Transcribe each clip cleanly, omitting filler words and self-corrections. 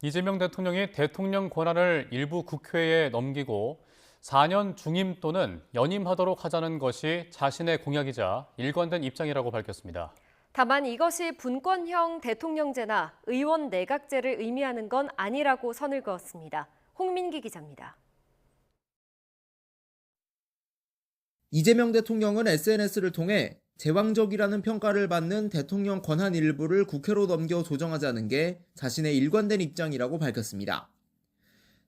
이재명 대통령이 대통령 권한을 일부 국회에 넘기고 4년 중임 또는 연임하도록 하자는 것이 자신의 공약이자 일관된 입장이라고 밝혔습니다. 다만 이것이 분권형 대통령제나 의원 내각제를 의미하는 건 아니라고 선을 그었습니다. 홍민기 기자입니다. 이재명 대통령은 SNS를 통해 제왕적이라는 평가를 받는 대통령 권한 일부를 국회로 넘겨 조정하자는 게 자신의 일관된 입장이라고 밝혔습니다.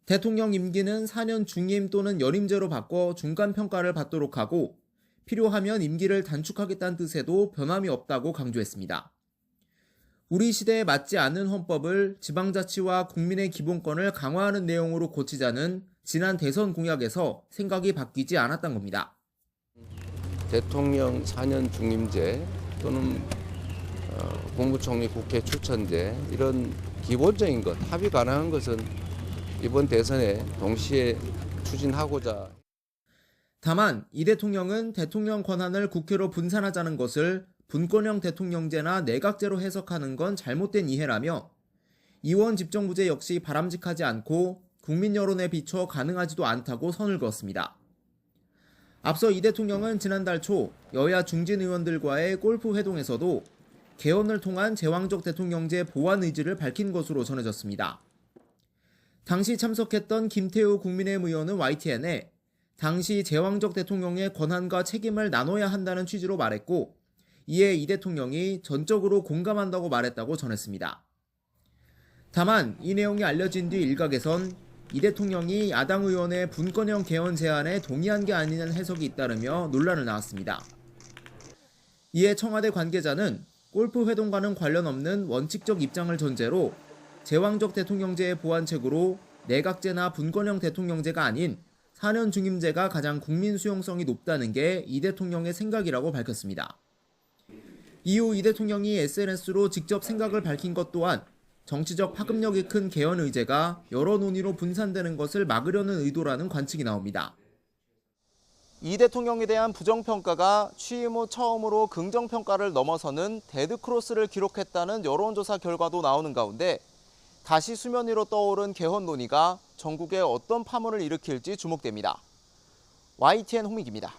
대통령 임기는 4년 중임 또는 연임제로 바꿔 중간평가를 받도록 하고 필요하면 임기를 단축하겠다는 뜻에도 변함이 없다고 강조했습니다. 우리 시대에 맞지 않는 헌법을 지방자치와 국민의 기본권을 강화하는 내용으로 고치자는 지난 대선 공약에서 생각이 바뀌지 않았던 겁니다. 대통령 4년 중임제 또는 국무총리 국회 추천제 이런 기본적인 것, 합의 가능한 것은 이번 대선에 동시에 추진하고자. 다만 이 대통령은 대통령 권한을 국회로 분산하자는 것을 분권형 대통령제나 내각제로 해석하는 건 잘못된 이해라며 이원 집정부제 역시 바람직하지 않고 국민 여론에 비춰 가능하지도 않다고 선을 그었습니다. 앞서 이 대통령은 지난달 초 여야 중진 의원들과의 골프 회동에서도 개헌을 통한 제왕적 대통령제 보완 의지를 밝힌 것으로 전해졌습니다. 당시 참석했던 김태우 국민의힘 의원은 YTN에 당시 제왕적 대통령의 권한과 책임을 나눠야 한다는 취지로 말했고 이에 이 대통령이 전적으로 공감한다고 말했다고 전했습니다. 다만 이 내용이 알려진 뒤 일각에선 이 대통령이 야당 의원의 분권형 개헌 제안에 동의한 게 아니냐는 해석이 잇따르며 논란을 낳았습니다. 이에 청와대 관계자는 골프 회동과는 관련 없는 원칙적 입장을 전제로 제왕적 대통령제의 보완책으로 내각제나 분권형 대통령제가 아닌 4년 중임제가 가장 국민 수용성이 높다는 게 이 대통령의 생각이라고 밝혔습니다. 이후 이 대통령이 SNS로 직접 생각을 밝힌 것 또한 정치적 파급력이 큰 개헌 의제가 여러 논의로 분산되는 것을 막으려는 의도라는 관측이 나옵니다. 이 대통령에 대한 부정평가가 취임 후 처음으로 긍정평가를 넘어서는 데드크로스를 기록했다는 여론조사 결과도 나오는 가운데 다시 수면 위로 떠오른 개헌 논의가 전국에 어떤 파문을 일으킬지 주목됩니다. YTN 홍민기입니다.